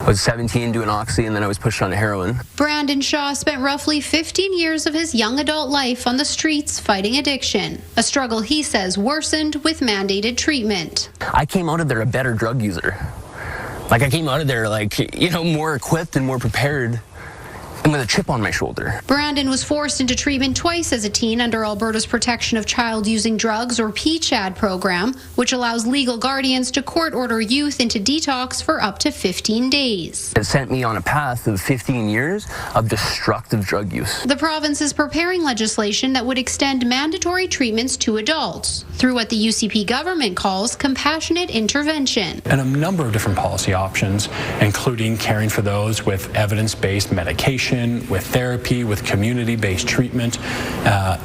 I was 17 doing oxy, and then I was pushed onto heroin. Brandon Shaw spent roughly 15 years of his young adult life on the streets fighting addiction, a struggle he says worsened with mandated treatment. I came out of there a better drug user. Like, I came out of there, more equipped and more prepared, and with a chip on my shoulder. Brandon was forced into treatment twice as a teen under Alberta's Protection of Child Using Drugs, or PCHAD program, which allows legal guardians to court order youth into detox for up to 15 days. It sent me on a path of 15 years of destructive drug use. The province is preparing legislation that would extend mandatory treatments to adults through what the UCP government calls compassionate intervention. And a number of different policy options, including caring for those with evidence-based medication, with therapy, with community-based treatment,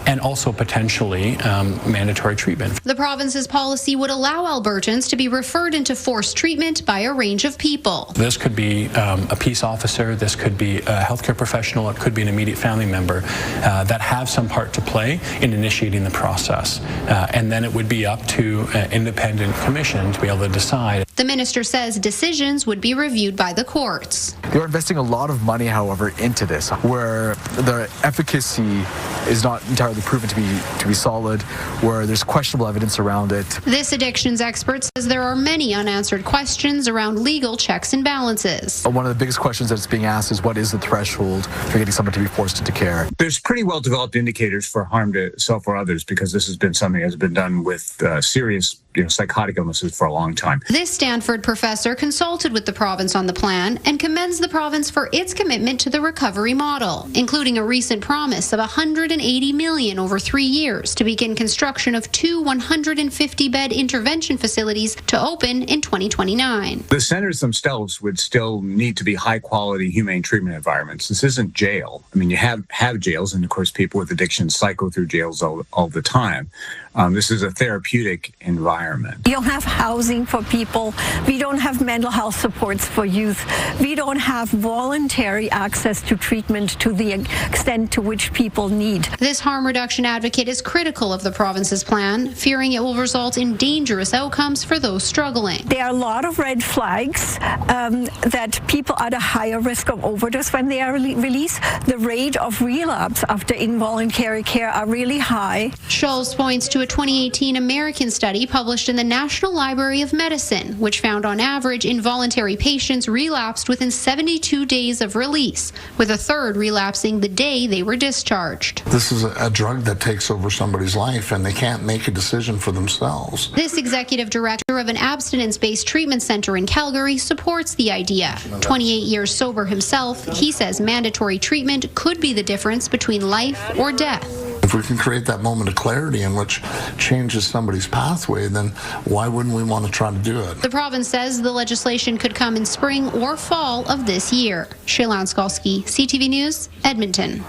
and also potentially mandatory treatment. The province's policy would allow Albertans to be referred into forced treatment by a range of people. This could be a peace officer, this could be a healthcare professional, it could be an immediate family member that have some part to play in initiating the process. And then it would be up to an independent commission to be able to decide. The minister says decisions would be reviewed by the courts. They're investing a lot of money, however, into this, where the efficacy is not entirely proven to be solid, where there's questionable evidence around it. This addictions expert says there are many unanswered questions around legal checks and balances. One of the biggest questions that's being asked is, what is the threshold for getting someone to be forced into care? There's pretty well-developed indicators for harm to self or others, because this has been something that has been done with serious psychotic illnesses for a long time. This Stanford professor consulted with the province on the plan and commends the province for its commitment to the recovery model, including a recent promise of $180 million over 3 years to begin construction of 2 150-bed intervention facilities to open in 2029. The centers themselves would still need to be high-quality, humane treatment environments. This isn't jail. I mean, you have jails, and of course, people with addiction cycle through jails all the time. This is a therapeutic environment. You don't have housing for people. We don't have mental health supports for youth. We don't have voluntary access to treatment to the extent to which people need. This harm reduction advocate is critical of the province's plan, fearing it will result in dangerous outcomes for those struggling. There are a lot of red flags that people are at a higher risk of overdose when they are released. The rate of relapse after involuntary care are really high. Scholes points to a 2018 American study published in the National Library of Medicine, which found on average involuntary patients relapsed within 72 days of release, with a third relapsing the day they were discharged. This is a drug that takes over somebody's life, and they can't make a decision for themselves. This executive director of an abstinence-based treatment center in Calgary supports the idea. 28 years sober himself, he says mandatory treatment could be the difference between life or death. If we can create that moment of clarity in which changes somebody's pathway, then why wouldn't we want to try to do it? The province says the legislation could come in spring or fall of this year. Chelan, Skulski, CTV News, Edmonton.